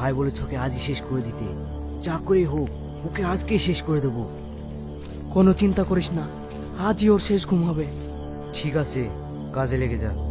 ভাই বলেছ ওকে আজই শেষ করে দিতে। যা করে হোক ওকে আজকেই শেষ করে দেবো। কোনো চিন্তা করিস না, আজই ওর শেষ ঘুম হবে। ঠিক আছে, কাজে লেগে যা।